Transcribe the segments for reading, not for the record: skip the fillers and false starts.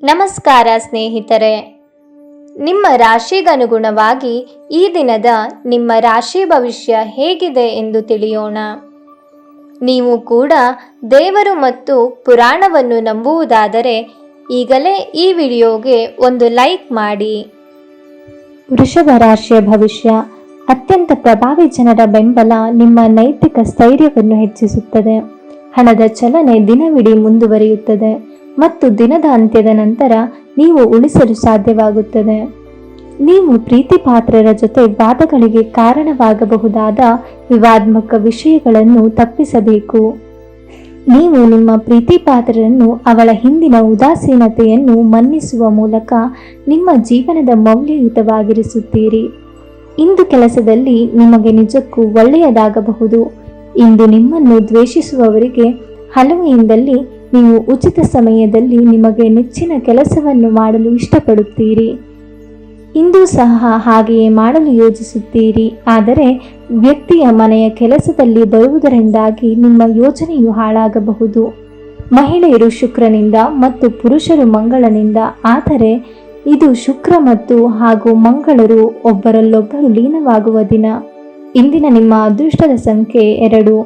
ನಮಸ್ಕಾರ ಸ್ನೇಹಿತರೆ, ನಿಮ್ಮ ರಾಶಿಗನುಗುಣವಾಗಿ ಈ ದಿನದ ನಿಮ್ಮ ರಾಶಿ ಭವಿಷ್ಯ ಹೇಗಿದೆ ಎಂದು ತಿಳಿಯೋಣ. ನೀವು ಕೂಡ ದೇವರು ಮತ್ತು ಪುರಾಣವನ್ನು ನಂಬುವುದಾದರೆ ಈಗಲೇ ಈ ವಿಡಿಯೋಗೆ ಒಂದು ಲೈಕ್ ಮಾಡಿ. ವೃಷಭ ರಾಶಿಯ ಭವಿಷ್ಯ. ಅತ್ಯಂತ ಪ್ರಭಾವಿ ಜನರ ಬೆಂಬಲ ನಿಮ್ಮ ನೈತಿಕ ಸ್ಥೈರ್ಯವನ್ನು ಹೆಚ್ಚಿಸುತ್ತದೆ. ಹಣದ ಚಲನೆ ದಿನವಿಡೀ ಮುಂದುವರಿಯುತ್ತದೆ ಮತ್ತು ದಿನದ ಅಂತ್ಯದ ನಂತರ ನೀವು ಉಳಿಸಲು ಸಾಧ್ಯವಾಗುತ್ತದೆ. ನೀವು ಪ್ರೀತಿಪಾತ್ರರ ಜೊತೆ ವಾದಗಳಿಗೆ ಕಾರಣವಾಗಬಹುದಾದ ವಿವಾದಾತ್ಮಕ ವಿಷಯಗಳನ್ನು ತಪ್ಪಿಸಬೇಕು. ನೀವು ನಿಮ್ಮ ಪ್ರೀತಿಪಾತ್ರರನ್ನು ಅವಳ ಹಿಂದಿನ ಉದಾಸೀನತೆಯನ್ನು ಮನ್ನಿಸುವ ಮೂಲಕ ನಿಮ್ಮ ಜೀವನದ ಮೌಲ್ಯಯುತವಾಗಿರಿಸುತ್ತೀರಿ. ಇಂದು ಕೆಲಸದಲ್ಲಿ ನಿಮಗೆ ನಿಜಕ್ಕೂ ಒಳ್ಳೆಯದಾಗಬಹುದು. ಇಂದು ನಿಮ್ಮನ್ನು ದ್ವೇಷಿಸುವವರಿಗೆ ಹಲವೆಯಿಂದಲೇ ನೀವು ಉಚಿತ ಸಮಯದಲ್ಲಿ ನಿಮಗೆ ನೆಚ್ಚಿನ ಕೆಲಸವನ್ನು ಮಾಡಲು ಇಷ್ಟಪಡುತ್ತೀರಿ. ಇಂದು ಸಹ ಹಾಗೆಯೇ ಮಾಡಲು ಯೋಜಿಸುತ್ತೀರಿ. ಆದರೆ ವ್ಯಕ್ತಿಯ ಮನೆಯ ಕೆಲಸದಲ್ಲಿ ಬರುವುದರಿಂದಾಗಿ ನಿಮ್ಮ ಯೋಜನೆಯು ಹಾಳಾಗಬಹುದು. ಮಹಿಳೆಯರು ಶುಕ್ರನಿಂದ ಮತ್ತು ಪುರುಷರು ಮಂಗಳನಿಂದ. ಆದರೆ ಇದು ಶುಕ್ರ ಮತ್ತು ಹಾಗೂ ಮಂಗಳರು ಒಬ್ಬರಲ್ಲೊಬ್ಬರು ಲೀನವಾಗುವ ದಿನ. ಇಂದಿನ ನಿಮ್ಮ ಅದೃಷ್ಟದ ಸಂಖ್ಯೆ 2.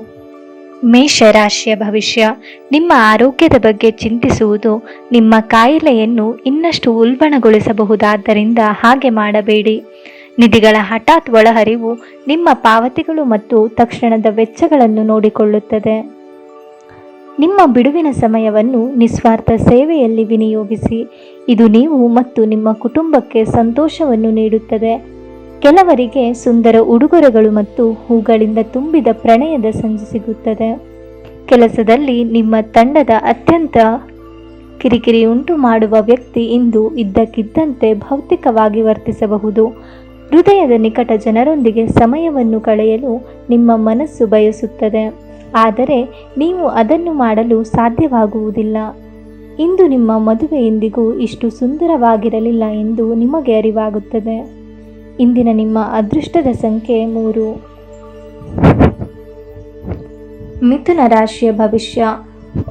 ಮೇಷ ರಾಶಿಯ ಭವಿಷ್ಯ. ನಿಮ್ಮ ಆರೋಗ್ಯದ ಬಗ್ಗೆ ಚಿಂತಿಸುವುದು ನಿಮ್ಮ ಕಾಯಿಲೆಯನ್ನು ಇನ್ನಷ್ಟು ಉಲ್ಬಣಗೊಳಿಸಬಹುದಾದ್ದರಿಂದ ಹಾಗೆ ಮಾಡಬೇಡಿ. ನಿಧಿಗಳ ಹಠಾತ್ ಒಳಹರಿವು ನಿಮ್ಮ ಪಾವತಿಗಳು ಮತ್ತು ತಕ್ಷಣದ ವೆಚ್ಚಗಳನ್ನು ನೋಡಿಕೊಳ್ಳುತ್ತದೆ. ನಿಮ್ಮ ಬಿಡುವಿನ ಸಮಯವನ್ನು ನಿಸ್ವಾರ್ಥ ಸೇವೆಯಲ್ಲಿ ವಿನಿಯೋಗಿಸಿ. ಇದು ನೀವು ಮತ್ತು ನಿಮ್ಮ ಕುಟುಂಬಕ್ಕೆ ಸಂತೋಷವನ್ನು ನೀಡುತ್ತದೆ. ಕೆಲವರಿಗೆ ಸುಂದರ ಉಡುಗೊರೆಗಳು ಮತ್ತು ಹೂಗಳಿಂದ ತುಂಬಿದ ಪ್ರಣಯದ ಸಂಜೆ ಸಿಗುತ್ತದೆ. ಕೆಲಸದಲ್ಲಿ ನಿಮ್ಮ ತಂಡದ ಅತ್ಯಂತ ಕಿರಿಕಿರಿ ಉಂಟು ಮಾಡುವ ವ್ಯಕ್ತಿ ಇಂದು ಇದ್ದಕ್ಕಿದ್ದಂತೆ ಭೌತಿಕವಾಗಿ ವರ್ತಿಸಬಹುದು. ಹೃದಯದ ನಿಕಟ ಜನರೊಂದಿಗೆ ಸಮಯವನ್ನು ಕಳೆಯಲು ನಿಮ್ಮ ಮನಸ್ಸು ಬಯಸುತ್ತದೆ, ಆದರೆ ನೀವು ಅದನ್ನು ಮಾಡಲು ಸಾಧ್ಯವಾಗುವುದಿಲ್ಲ. ಇಂದು ನಿಮ್ಮ ಮದುವೆ ಎಂದಿಗೂ ಇಷ್ಟು ಸುಂದರವಾಗಿರಲಿಲ್ಲ ಎಂದು ನಿಮಗೆ ಅರಿವಾಗುತ್ತದೆ. ಇಂದಿನ ನಿಮ್ಮ ಅದೃಷ್ಟದ ಸಂಖ್ಯೆ 3. ಮಿಥುನ ರಾಶಿಯ ಭವಿಷ್ಯ.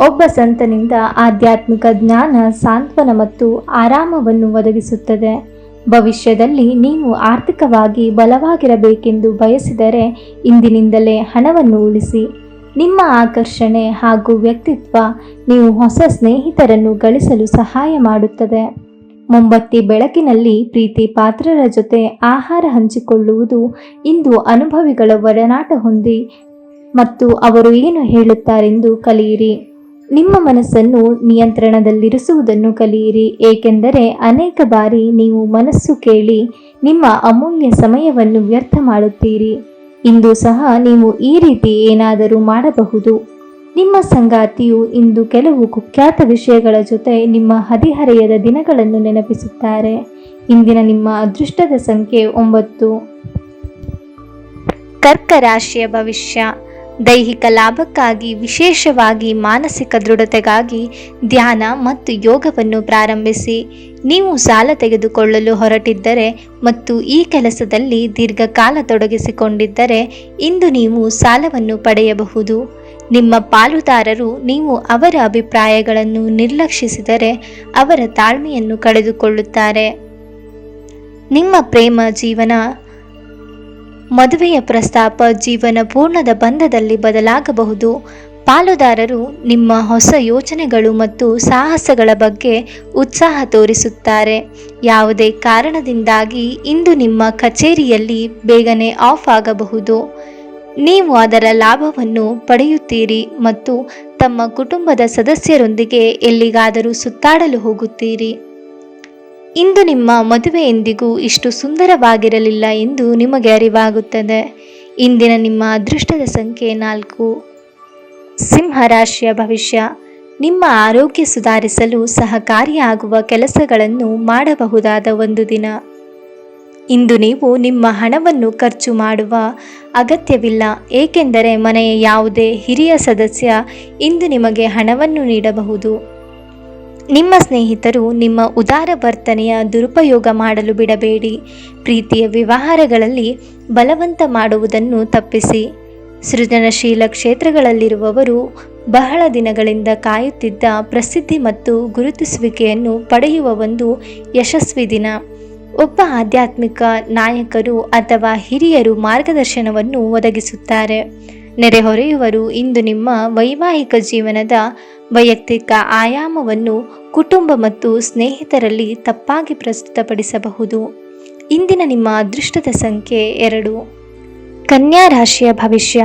ಒಬ್ಬ ಸಂತನಿಂದ ಆಧ್ಯಾತ್ಮಿಕ ಜ್ಞಾನ ಸಾಂತ್ವನ ಮತ್ತು ಆರಾಮವನ್ನು ಒದಗಿಸುತ್ತದೆ. ಭವಿಷ್ಯದಲ್ಲಿ ನೀವು ಆರ್ಥಿಕವಾಗಿ ಬಲವಾಗಿರಬೇಕೆಂದು ಬಯಸಿದರೆ ಇಂದಿನಿಂದಲೇ ಹಣವನ್ನು ಉಳಿಸಿ. ನಿಮ್ಮ ಆಕರ್ಷಣೆ ಹಾಗೂ ವ್ಯಕ್ತಿತ್ವ ನೀವು ಹೊಸ ಸ್ನೇಹಿತರನ್ನು ಗಳಿಸಲು ಸಹಾಯ ಮಾಡುತ್ತದೆ. ಮೊಂಬತ್ತಿ ಬೆಳಕಿನಲ್ಲಿ ಪ್ರೀತಿ ಪಾತ್ರರ ಜೊತೆ ಆಹಾರ ಹಂಚಿಕೊಳ್ಳುವುದು ಇಂದು ಅನುಭವಿಗಳ ಒಡನಾಟ ಹೊಂದಿ ಮತ್ತು ಅವರು ಏನು ಹೇಳುತ್ತಾರೆಂದು ಕಲಿಯಿರಿ. ನಿಮ್ಮ ಮನಸ್ಸನ್ನು ನಿಯಂತ್ರಣದಲ್ಲಿರಿಸುವುದನ್ನು ಕಲಿಯಿರಿ, ಏಕೆಂದರೆ ಅನೇಕ ಬಾರಿ ನೀವು ಮನಸ್ಸು ಕೇಳಿ ನಿಮ್ಮ ಅಮೂಲ್ಯ ಸಮಯವನ್ನು ವ್ಯರ್ಥ ಮಾಡುತ್ತೀರಿ. ಇಂದು ಸಹ ನೀವು ಈ ರೀತಿ ಏನಾದರೂ ಮಾಡಬಹುದು. ನಿಮ್ಮ ಸಂಗಾತಿಯು ಇಂದು ಕೆಲವು ಕುಖ್ಯಾತ ವಿಷಯಗಳ ಜೊತೆ ನಿಮ್ಮ ಹದಿಹರೆಯದ ದಿನಗಳನ್ನು ನೆನಪಿಸುತ್ತಾರೆ. ಇಂದಿನ ನಿಮ್ಮ ಅದೃಷ್ಟದ ಸಂಖ್ಯೆ 9. ಕರ್ಕ ರಾಶಿಯ ಭವಿಷ್ಯ. ದೈಹಿಕ ಲಾಭಕ್ಕಾಗಿ, ವಿಶೇಷವಾಗಿ ಮಾನಸಿಕ ದೃಢತೆಗಾಗಿ ಧ್ಯಾನ ಮತ್ತು ಯೋಗವನ್ನು ಪ್ರಾರಂಭಿಸಿ. ನೀವು ಸಾಲ ತೆಗೆದುಕೊಳ್ಳಲು ಹೊರಟಿದ್ದರೆ ಮತ್ತು ಈ ಕೆಲಸದಲ್ಲಿ ದೀರ್ಘಕಾಲ ತೊಡಗಿಸಿಕೊಂಡಿದ್ದರೆ ಇಂದು ನೀವು ಸಾಲವನ್ನು ಪಡೆಯಬಹುದು. ನಿಮ್ಮ ಪಾಲುದಾರರು ನೀವು ಅವರ ಅಭಿಪ್ರಾಯಗಳನ್ನು ನಿರ್ಲಕ್ಷಿಸಿದರೆ ಅವರ ತಾಳ್ಮೆಯನ್ನು ಕಳೆದುಕೊಳ್ಳುತ್ತಾರೆ. ನಿಮ್ಮ ಪ್ರೇಮ ಜೀವನ ಮದುವೆಯ ಪ್ರಸ್ತಾಪ ಜೀವನ ಪೂರ್ಣದ ಬಂಧದಲ್ಲಿ ಬದಲಾಗಬಹುದು. ಪಾಲುದಾರರು ನಿಮ್ಮ ಹೊಸ ಯೋಚನೆಗಳು ಮತ್ತು ಸಾಹಸಗಳ ಬಗ್ಗೆ ಉತ್ಸಾಹ ತೋರಿಸುತ್ತಾರೆ. ಯಾವುದೇ ಕಾರಣದಿಂದಾಗಿ ಇಂದು ನಿಮ್ಮ ಕಚೇರಿಯಲ್ಲಿ ಬೇಗನೆ ಆಫ್ ಆಗಬಹುದು. ನೀವು ಅದರ ಲಾಭವನ್ನು ಪಡೆಯುತ್ತೀರಿ ಮತ್ತು ತಮ್ಮ ಕುಟುಂಬದ ಸದಸ್ಯರೊಂದಿಗೆ ಎಲ್ಲಿಗಾದರೂ ಸುತ್ತಾಡಲು ಹೋಗುತ್ತೀರಿ. ಇಂದು ನಿಮ್ಮ ಮದುವೆ ಎಂದಿಗೂ ಇಷ್ಟು ಸುಂದರವಾಗಿರಲಿಲ್ಲ ಎಂದು ನಿಮಗೆ ಅರಿವಾಗುತ್ತದೆ. ಇಂದಿನ ನಿಮ್ಮ ಅದೃಷ್ಟದ ಸಂಖ್ಯೆ 4. ಸಿಂಹ ರಾಶಿಯ ಭವಿಷ್ಯ. ನಿಮ್ಮ ಆರೋಗ್ಯ ಸುಧಾರಿಸಲು ಸಹಕಾರಿಯಾಗುವ ಕೆಲಸಗಳನ್ನು ಮಾಡಬಹುದಾದ ಒಂದು ದಿನ. ಇಂದು ನೀವು ನಿಮ್ಮ ಹಣವನ್ನು ಖರ್ಚು ಮಾಡುವ ಅಗತ್ಯವಿಲ್ಲ, ಏಕೆಂದರೆ ಮನೆಯ ಯಾವುದೇ ಹಿರಿಯ ಸದಸ್ಯ ಇಂದು ನಿಮಗೆ ಹಣವನ್ನು ನೀಡಬಹುದು. ನಿಮ್ಮ ಸ್ನೇಹಿತರು ನಿಮ್ಮ ಉದಾರ ವರ್ತನೆಯ ದುರುಪಯೋಗ ಮಾಡಲು ಬಿಡಬೇಡಿ. ಪ್ರೀತಿಯ ವ್ಯವಹಾರಗಳಲ್ಲಿ ಬಲವಂತ ಮಾಡುವುದನ್ನು ತಪ್ಪಿಸಿ. ಸೃಜನಶೀಲ ಕ್ಷೇತ್ರಗಳಲ್ಲಿರುವವರು ಬಹಳ ದಿನಗಳಿಂದ ಕಾಯುತ್ತಿದ್ದ ಪ್ರಸಿದ್ಧಿ ಮತ್ತು ಗುರುತಿಸುವಿಕೆಯನ್ನು ಪಡೆಯುವ ಒಂದು ಯಶಸ್ವಿ ದಿನ. ಒಬ್ಬ ಆಧ್ಯಾತ್ಮಿಕ ನಾಯಕರು ಅಥವಾ ಹಿರಿಯರು ಮಾರ್ಗದರ್ಶನವನ್ನು ಒದಗಿಸುತ್ತಾರೆ. ನೆರೆಹೊರೆಯುವರು ಇಂದು ನಿಮ್ಮ ವೈವಾಹಿಕ ಜೀವನದ ವೈಯಕ್ತಿಕ ಆಯಾಮವನ್ನು ಕುಟುಂಬ ಮತ್ತು ಸ್ನೇಹಿತರಲ್ಲಿ ತಪ್ಪಾಗಿ ಪ್ರಸ್ತುತಪಡಿಸಬಹುದು. ಇಂದಿನ ನಿಮ್ಮ ಅದೃಷ್ಟದ ಸಂಖ್ಯೆ 2. ಕನ್ಯಾ ರಾಶಿಯ ಭವಿಷ್ಯ.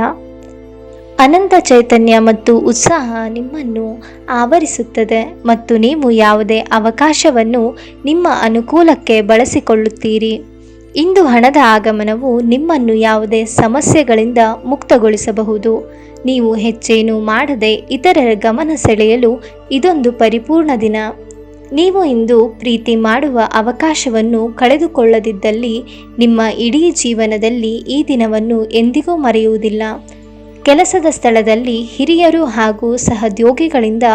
ಅನಂತ ಚೈತನ್ಯ ಮತ್ತು ಉತ್ಸಾಹ ನಿಮ್ಮನ್ನು ಆವರಿಸುತ್ತದೆ ಮತ್ತು ನೀವು ಯಾವುದೇ ಅವಕಾಶವನ್ನು ನಿಮ್ಮ ಅನುಕೂಲಕ್ಕೆ ಬಳಸಿಕೊಳ್ಳುತ್ತೀರಿ. ಇಂದು ಹಣದ ಆಗಮನವು ನಿಮ್ಮನ್ನು ಯಾವುದೇ ಸಮಸ್ಯೆಗಳಿಂದ ಮುಕ್ತಗೊಳಿಸಬಹುದು. ನೀವು ಹೆಚ್ಚೇನು ಮಾಡದೆ ಇತರರ ಗಮನ ಸೆಳೆಯಲು ಇದೊಂದು ಪರಿಪೂರ್ಣ ದಿನ. ನೀವು ಇಂದು ಪ್ರೀತಿ ಮಾಡುವ ಅವಕಾಶವನ್ನು ಕಳೆದುಕೊಳ್ಳದಿದ್ದಲ್ಲಿ ನಿಮ್ಮ ಇಡೀ ಜೀವನದಲ್ಲಿ ಈ ದಿನವನ್ನು ಎಂದಿಗೂ ಮರೆಯುವುದಿಲ್ಲ. ಕೆಲಸದ ಸ್ಥಳದಲ್ಲಿ ಹಿರಿಯರು ಹಾಗೂ ಸಹೋದ್ಯೋಗಿಗಳಿಂದ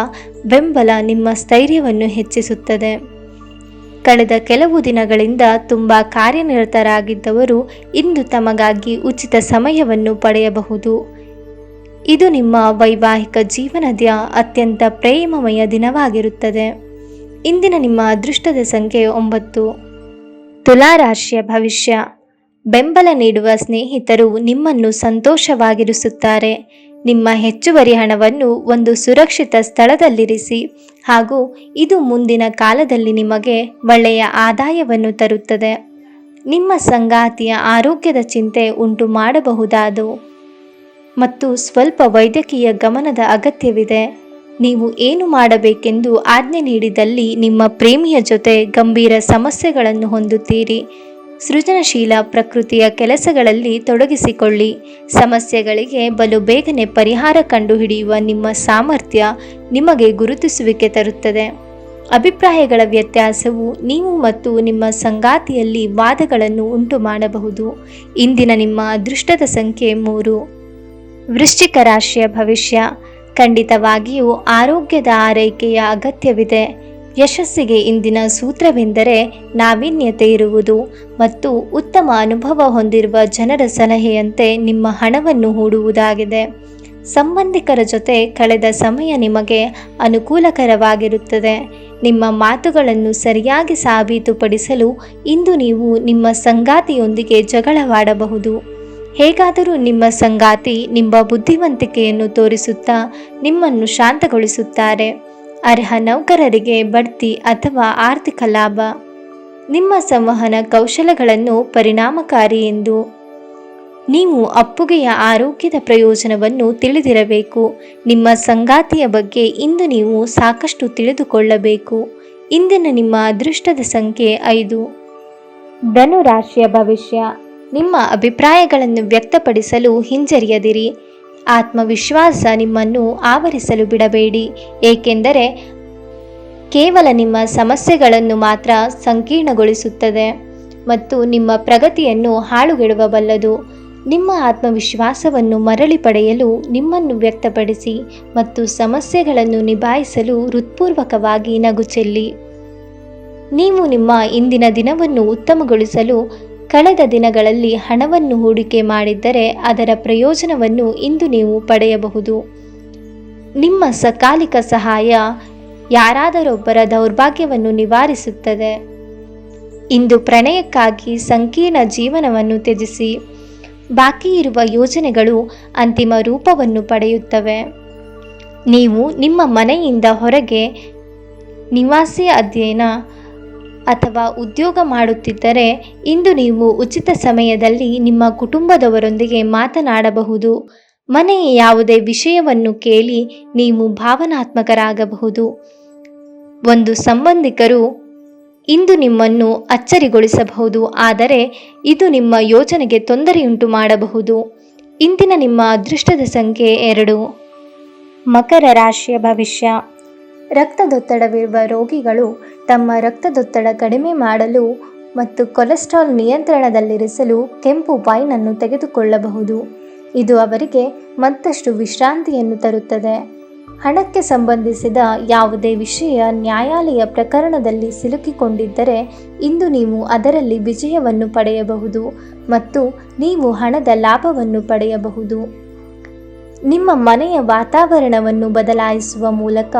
ಬೆಂಬಲ ನಿಮ್ಮ ಸ್ಥೈರ್ಯವನ್ನು ಹೆಚ್ಚಿಸುತ್ತದೆ. ಕಳೆದ ಕೆಲವು ದಿನಗಳಿಂದ ತುಂಬ ಕಾರ್ಯನಿರತರಾಗಿದ್ದವರು ಇಂದು ತಮಗಾಗಿ ಉಚಿತ ಸಮಯವನ್ನು ಪಡೆಯಬಹುದು. ಇದು ನಿಮ್ಮ ವೈವಾಹಿಕ ಜೀವನದ ಅತ್ಯಂತ ಪ್ರೇಮಮಯ ದಿನವಾಗಿರುತ್ತದೆ. ಇಂದಿನ ನಿಮ್ಮ ಅದೃಷ್ಟದ ಸಂಖ್ಯೆ 9. ತುಲಾ ರಾಶಿಯ ಭವಿಷ್ಯ. ಬೆಂಬಲ ನೀಡುವ ಸ್ನೇಹಿತರು ನಿಮ್ಮನ್ನು ಸಂತೋಷವಾಗಿರಿಸುತ್ತಾರೆ. ನಿಮ್ಮ ಹೆಚ್ಚುವರಿ ಹಣವನ್ನು ಒಂದು ಸುರಕ್ಷಿತ ಸ್ಥಳದಲ್ಲಿರಿಸಿ ಹಾಗೂ ಇದು ಮುಂದಿನ ಕಾಲದಲ್ಲಿ ನಿಮಗೆ ಒಳ್ಳೆಯ ಆದಾಯವನ್ನು ತರುತ್ತದೆ. ನಿಮ್ಮ ಸಂಗಾತಿಯ ಆರೋಗ್ಯದ ಚಿಂತೆ ಉಂಟು ಮಾಡಬಹುದಾದ ಮತ್ತು ಸ್ವಲ್ಪ ವೈದ್ಯಕೀಯ ಗಮನದ ಅಗತ್ಯವಿದೆ. ನೀವು ಏನು ಮಾಡಬೇಕೆಂದು ಆಜ್ಞೆ ನೀಡಿದಲ್ಲಿ ನಿಮ್ಮ ಪ್ರೇಮಿಯ ಜೊತೆ ಗಂಭೀರ ಸಮಸ್ಯೆಗಳನ್ನು ಹೊಂದುತ್ತೀರಿ. ಸೃಜನಶೀಲ ಪ್ರಕೃತಿಯ ಕೆಲಸಗಳಲ್ಲಿ ತೊಡಗಿಸಿಕೊಳ್ಳಿ. ಸಮಸ್ಯೆಗಳಿಗೆ ಬಲು ಬೇಗನೆ ಪರಿಹಾರ ಕಂಡುಹಿಡಿಯುವ ನಿಮ್ಮ ಸಾಮರ್ಥ್ಯ ನಿಮಗೆ ಗುರುತಿಸುವಿಕೆ ತರುತ್ತದೆ. ಅಭಿಪ್ರಾಯಗಳ ವ್ಯತ್ಯಾಸವು ನೀವು ಮತ್ತು ನಿಮ್ಮ ಸಂಗಾತಿಯಲ್ಲಿ ವಾದಗಳನ್ನು ಉಂಟು ಮಾಡಬಹುದು. ಇಂದಿನ ನಿಮ್ಮ ಅದೃಷ್ಟದ ಸಂಖ್ಯೆ 3. ವೃಶ್ಚಿಕ ರಾಶಿಯ ಭವಿಷ್ಯ. ಖಂಡಿತವಾಗಿಯೂ ಆರೋಗ್ಯದ ಆರೈಕೆಯ ಅಗತ್ಯವಿದೆ. ಯಶಸ್ಸಿಗೆ ಇಂದಿನ ಸೂತ್ರವೆಂದರೆ ನಾವೀನ್ಯತೆ ಇರುವುದು ಮತ್ತು ಉತ್ತಮ ಅನುಭವ ಹೊಂದಿರುವ ಜನರ ಸಲಹೆಯಂತೆ ನಿಮ್ಮ ಹಣವನ್ನು ಹೂಡುವುದಾಗಿದೆ. ಸಂಬಂಧಿಕರ ಜೊತೆ ಕಳೆದ ಸಮಯ ನಿಮಗೆ ಅನುಕೂಲಕರವಾಗಿರುತ್ತದೆ. ನಿಮ್ಮ ಮಾತುಗಳನ್ನು ಸರಿಯಾಗಿ ಸಾಬೀತುಪಡಿಸಲು ಇಂದು ನೀವು ನಿಮ್ಮ ಸಂಗಾತಿಯೊಂದಿಗೆ ಜಗಳವಾಡಬಹುದು. ಹೇಗಾದರೂ ನಿಮ್ಮ ಸಂಗಾತಿ ನಿಮ್ಮ ಬುದ್ಧಿವಂತಿಕೆಯನ್ನು ತೋರಿಸುತ್ತಾ ನಿಮ್ಮನ್ನು ಶಾಂತಗೊಳಿಸುತ್ತಾರೆ. ಅರ್ಹ ನೌಕರರಿಗೆ ಬಡ್ತಿ ಅಥವಾ ಆರ್ಥಿಕ ಲಾಭ. ನಿಮ್ಮ ಸಂವಹನ ಕೌಶಲಗಳನ್ನು ಪರಿಣಾಮಕಾರಿ ಎಂದು ನೀವು ಅಪ್ಪುಗೆಯ ಆರೋಗ್ಯದ ಪ್ರಯೋಜನವನ್ನು ತಿಳಿದಿರಬೇಕು. ನಿಮ್ಮ ಸಂಗಾತಿಯ ಬಗ್ಗೆ ಇಂದು ನೀವು ಸಾಕಷ್ಟು ತಿಳಿದುಕೊಳ್ಳಬೇಕು. ಇಂದಿನ ನಿಮ್ಮ ಅದೃಷ್ಟದ ಸಂಖ್ಯೆ 5. ಧನು ರಾಶಿಯ ಭವಿಷ್ಯ. ನಿಮ್ಮ ಅಭಿಪ್ರಾಯಗಳನ್ನು ವ್ಯಕ್ತಪಡಿಸಲು ಹಿಂಜರಿಯದಿರಿ. ಆತ್ಮವಿಶ್ವಾಸ ನಿಮ್ಮನ್ನು ಆವರಿಸಲು ಬಿಡಬೇಡಿ, ಏಕೆಂದರೆ ಕೇವಲ ನಿಮ್ಮ ಸಮಸ್ಯೆಗಳನ್ನು ಮಾತ್ರ ಸಂಕೀರ್ಣಗೊಳಿಸುತ್ತದೆ ಮತ್ತು ನಿಮ್ಮ ಪ್ರಗತಿಯನ್ನು ಹಾಳುಗೆಡವಬಲ್ಲದು. ನಿಮ್ಮ ಆತ್ಮವಿಶ್ವಾಸವನ್ನು ಮರಳಿ ಪಡೆಯಲು ನಿಮ್ಮನ್ನು ವ್ಯಕ್ತಪಡಿಸಿ ಮತ್ತು ಸಮಸ್ಯೆಗಳನ್ನು ನಿಭಾಯಿಸಲು ಹೃತ್ಪೂರ್ವಕವಾಗಿ ನಗು ಚೆಲ್ಲಿ. ನೀವು ನಿಮ್ಮ ಇಂದಿನ ದಿನವನ್ನು ಉತ್ತಮಗೊಳಿಸಲು ಕಳೆದ ದಿನಗಳಲ್ಲಿ ಹಣವನ್ನು ಹೂಡಿಕೆ ಮಾಡಿದ್ದರೆ ಅದರ ಪ್ರಯೋಜನವನ್ನು ಇಂದು ನೀವು ಪಡೆಯಬಹುದು. ನಿಮ್ಮ ಸಕಾಲಿಕ ಸಹಾಯ ಯಾರಾದರೊಬ್ಬರ ದೌರ್ಭಾಗ್ಯವನ್ನು ನಿವಾರಿಸುತ್ತದೆ. ಇಂದು ಪ್ರಣಯಕ್ಕಾಗಿ ಸಂಕೀರ್ಣ ಜೀವನವನ್ನು ತ್ಯಜಿಸಿ. ಬಾಕಿ ಇರುವ ಯೋಜನೆಗಳು ಅಂತಿಮ ರೂಪವನ್ನು ಪಡೆಯುತ್ತವೆ. ನೀವು ನಿಮ್ಮ ಮನೆಯಿಂದ ಹೊರಗೆ ನಿವಾಸಿ ಅಧ್ಯಯನ ಅಥವಾ ಉದ್ಯೋಗ ಮಾಡುತ್ತಿದ್ದರೆ ಇಂದು ನೀವು ಉಚಿತ ಸಮಯದಲ್ಲಿ ನಿಮ್ಮ ಕುಟುಂಬದವರೊಂದಿಗೆ ಮಾತನಾಡಬಹುದು. ಮನೆಯ ಯಾವುದೇ ವಿಷಯವನ್ನು ಕೇಳಿ ನೀವು ಭಾವನಾತ್ಮಕರಾಗಬಹುದು. ಒಂದು ಸಂಬಂಧಿಕರು ಇಂದು ನಿಮ್ಮನ್ನು ಅಚ್ಚರಿಗೊಳಿಸಬಹುದು, ಆದರೆ ಇದು ನಿಮ್ಮ ಯೋಜನೆಗೆ ತೊಂದರೆಯುಂಟು ಮಾಡಬಹುದು. ಇಂದಿನ ನಿಮ್ಮ ಅದೃಷ್ಟದ ಸಂಖ್ಯೆ 2. ಮಕರ ರಾಶಿಯ ಭವಿಷ್ಯ. ರಕ್ತದೊತ್ತಡವಿರುವ ರೋಗಿಗಳು ತಮ್ಮ ರಕ್ತದೊತ್ತಡ ಕಡಿಮೆ ಮಾಡಲು ಮತ್ತು ಕೊಲೆಸ್ಟ್ರಾಲ್ ನಿಯಂತ್ರಣದಲ್ಲಿರಿಸಲು ಕೆಂಪು ವೈನ್ ಅನ್ನು ತೆಗೆದುಕೊಳ್ಳಬಹುದು. ಇದು ಅವರಿಗೆ ಮತ್ತಷ್ಟು ವಿಶ್ರಾಂತಿಯನ್ನು ತರುತ್ತದೆ. ಹಣಕ್ಕೆ ಸಂಬಂಧಿಸಿದ ಯಾವುದೇ ವಿಷಯ ನ್ಯಾಯಾಲಯ ಪ್ರಕರಣದಲ್ಲಿ ಸಿಲುಕಿಕೊಂಡಿದ್ದರೆ ಇಂದು ನೀವು ಅದರಲ್ಲಿ ವಿಜಯವನ್ನು ಪಡೆಯಬಹುದು ಮತ್ತು ನೀವು ಹಣದ ಲಾಭವನ್ನು ಪಡೆಯಬಹುದು. ನಿಮ್ಮ ಮನೆಯ ವಾತಾವರಣವನ್ನು ಬದಲಾಯಿಸುವ ಮೂಲಕ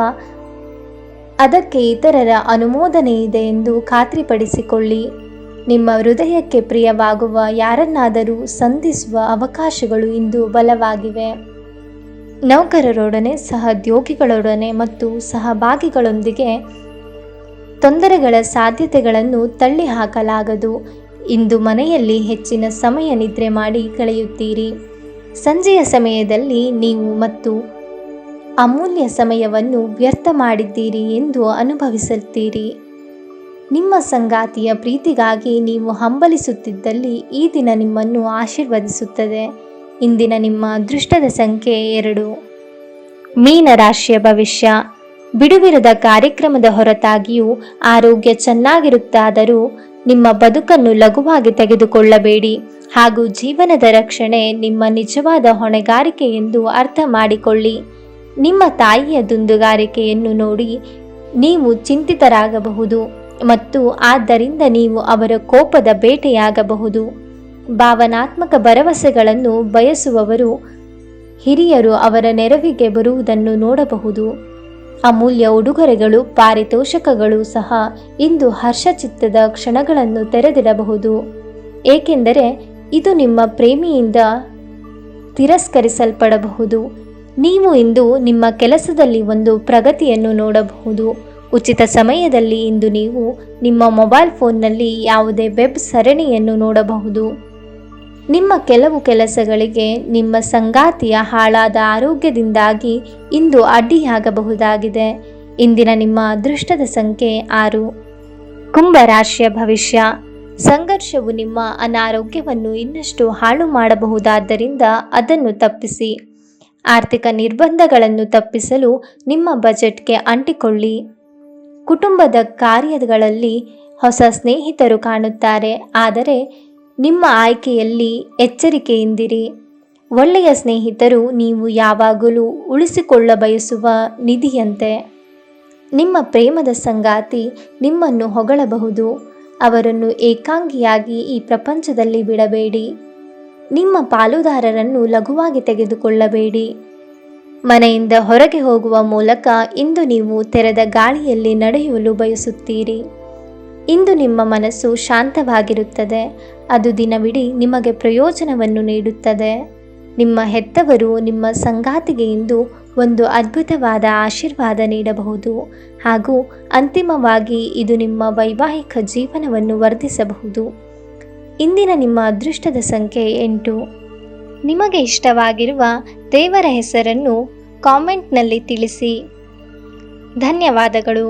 ಅದಕ್ಕೆ ಇತರರ ಅನುಮೋದನೆ ಇದೆ ಎಂದು ಖಾತ್ರಿಪಡಿಸಿಕೊಳ್ಳಿ. ನಿಮ್ಮ ಹೃದಯಕ್ಕೆ ಪ್ರಿಯವಾಗುವ ಯಾರನ್ನಾದರೂ ಸಂಧಿಸುವ ಅವಕಾಶಗಳು ಇಂದು ಬಲವಾಗಿವೆ. ನೌಕರರೊಡನೆ, ಸಹೋದ್ಯೋಗಿಗಳೊಡನೆ ಮತ್ತು ಸಹಭಾಗಿಗಳೊಂದಿಗೆ ತೊಂದರೆಗಳ ಸಾಧ್ಯತೆಗಳನ್ನು ತಳ್ಳಿಹಾಕಲಾಗದು. ಇಂದು ಮನೆಯಲ್ಲಿ ಹೆಚ್ಚಿನ ಸಮಯ ನಿದ್ರೆ ಮಾಡಿ ಕಳೆಯುತ್ತೀರಿ. ಸಂಜೆಯ ಸಮಯದಲ್ಲಿ ನೀವು ಮತ್ತು ಅಮೂಲ್ಯ ಸಮಯವನ್ನು ವ್ಯರ್ಥ ಮಾಡಿದ್ದೀರಿ ಎಂದು ಅನುಭವಿಸುತ್ತೀರಿ. ನಿಮ್ಮ ಸಂಗಾತಿಯ ಪ್ರೀತಿಗಾಗಿ ನೀವು ಹಂಬಲಿಸುತ್ತಿದ್ದಲ್ಲಿ ಈ ದಿನ ನಿಮ್ಮನ್ನು ಆಶೀರ್ವದಿಸುತ್ತದೆ. ಇಂದಿನ ನಿಮ್ಮ ಅದೃಷ್ಟದ ಸಂಖ್ಯೆ 2. ಮೀನ ರಾಶಿಯ ಭವಿಷ್ಯ. ಬಿಡುವಿರದ ಕಾರ್ಯಕ್ರಮದ ಹೊರತಾಗಿಯೂ ಆರೋಗ್ಯ ಚೆನ್ನಾಗಿರುತ್ತಾದರೂ ನಿಮ್ಮ ಬದುಕನ್ನು ಲಘುವಾಗಿ ತೆಗೆದುಕೊಳ್ಳಬೇಡಿ ಹಾಗೂ ಜೀವನದ ರಕ್ಷಣೆ ನಿಮ್ಮ ನಿಜವಾದ ಹೊಣೆಗಾರಿಕೆ ಎಂದು ಅರ್ಥ ಮಾಡಿಕೊಳ್ಳಿ. ನಿಮ್ಮ ತಾಯಿಯ ದುಂದುಗಾರಿಕೆಯನ್ನು ನೋಡಿ ನೀವು ಚಿಂತಿತರಾಗಬಹುದು ಮತ್ತು ಆದ್ದರಿಂದ ನೀವು ಅವರ ಕೋಪದ ಬೇಟೆಯಾಗಬಹುದು. ಭಾವನಾತ್ಮಕ ಭರವಸೆಗಳನ್ನು ಬಯಸುವವರು ಹಿರಿಯರು ಅವರ ನೆರವಿಗೆ ಬರುವುದನ್ನು ನೋಡಬಹುದು. ಅಮೂಲ್ಯ ಉಡುಗೊರೆಗಳು, ಪಾರಿತೋಷಕಗಳು ಸಹ ಇಂದು ಹರ್ಷಚಿತ್ತದ ಕ್ಷಣಗಳನ್ನು ತೆರೆದಿಡಬಹುದು, ಏಕೆಂದರೆ ಇದು ನಿಮ್ಮ ಪ್ರೇಮಿಯಿಂದ ತಿರಸ್ಕರಿಸಲ್ಪಡಬಹುದು. ನೀವು ಇಂದು ನಿಮ್ಮ ಕೆಲಸದಲ್ಲಿ ಒಂದು ಪ್ರಗತಿಯನ್ನು ನೋಡಬಹುದು. ಉಚಿತ ಸಮಯದಲ್ಲಿ ಇಂದು ನೀವು ನಿಮ್ಮ ಮೊಬೈಲ್ ಫೋನ್ನಲ್ಲಿ ಯಾವುದೇ ವೆಬ್ ಸರಣಿಯನ್ನು ನೋಡಬಹುದು. ನಿಮ್ಮ ಕೆಲವು ಕೆಲಸಗಳಿಗೆ ನಿಮ್ಮ ಸಂಗಾತಿಯ ಹಾಳಾದ ಆರೋಗ್ಯದಿಂದಾಗಿ ಇಂದು ಅಡ್ಡಿಯಾಗಬಹುದಾಗಿದೆ. ಇಂದಿನ ನಿಮ್ಮ ಅದೃಷ್ಟದ ಸಂಖ್ಯೆ 6. ಕುಂಭ ರಾಶಿಯ ಭವಿಷ್ಯ. ಸಂಘರ್ಷವು ನಿಮ್ಮ ಅನಾರೋಗ್ಯವನ್ನು ಇನ್ನಷ್ಟು ಹಾಳು ಮಾಡಬಹುದಾದ್ದರಿಂದ ಅದನ್ನು ತಪ್ಪಿಸಿ. ಆರ್ಥಿಕ ನಿರ್ಬಂಧಗಳನ್ನು ತಪ್ಪಿಸಲು ನಿಮ್ಮ ಬಜೆಟ್ಗೆ ಅಂಟಿಕೊಳ್ಳಿ. ಕುಟುಂಬದ ಕಾರ್ಯಗಳಲ್ಲಿ ಹೊಸ ಸ್ನೇಹಿತರು ಕಾಣುತ್ತಾರೆ, ಆದರೆ ನಿಮ್ಮ ಆಯ್ಕೆಯಲ್ಲಿ ಎಚ್ಚರಿಕೆಯಿಂದಿರಿ. ಒಳ್ಳೆಯ ಸ್ನೇಹಿತರು ನೀವು ಯಾವಾಗಲೂ ಉಳಿಸಿಕೊಳ್ಳ ಬಯಸುವ ನಿಧಿಯಂತೆ. ನಿಮ್ಮ ಪ್ರೇಮದ ಸಂಗಾತಿ ನಿಮ್ಮನ್ನು ಹೊಗಳಬಹುದು. ಅವರನ್ನು ಏಕಾಂಗಿಯಾಗಿ ಈ ಪ್ರಪಂಚದಲ್ಲಿ ಬಿಡಬೇಡಿ. ನಿಮ್ಮ ಪಾಲುದಾರರನ್ನು ಲಘುವಾಗಿ ತೆಗೆದುಕೊಳ್ಳಬೇಡಿ. ಮನೆಯಿಂದ ಹೊರಗೆ ಹೋಗುವ ಮೂಲಕ ಇಂದು ನೀವು ತೆರೆದ ಗಾಳಿಯಲ್ಲಿ ನಡೆಯಲು ಬಯಸುತ್ತೀರಿ. ಇಂದು ನಿಮ್ಮ ಮನಸ್ಸು ಶಾಂತವಾಗಿರುತ್ತದೆ. ಅದು ದಿನವಿಡೀ ನಿಮಗೆ ಪ್ರಯೋಜನವನ್ನು ನೀಡುತ್ತದೆ. ನಿಮ್ಮ ಹೆತ್ತವರು ನಿಮ್ಮ ಸಂಗಾತಿಗೆ ಇಂದು ಒಂದು ಅದ್ಭುತವಾದ ಆಶೀರ್ವಾದ ನೀಡಬಹುದು ಹಾಗೂ ಅಂತಿಮವಾಗಿ ಇದು ನಿಮ್ಮ ವೈವಾಹಿಕ ಜೀವನವನ್ನು ವರ್ಧಿಸಬಹುದು. ಇಂದಿನ ನಿಮ್ಮ ಅದೃಷ್ಟದ ಸಂಖ್ಯೆ 8. ನಿಮಗೆ ಇಷ್ಟವಾಗಿರುವ ದೇವರ ಹೆಸರನ್ನು ಕಾಮೆಂಟ್ನಲ್ಲಿ ತಿಳಿಸಿ. ಧನ್ಯವಾದಗಳು.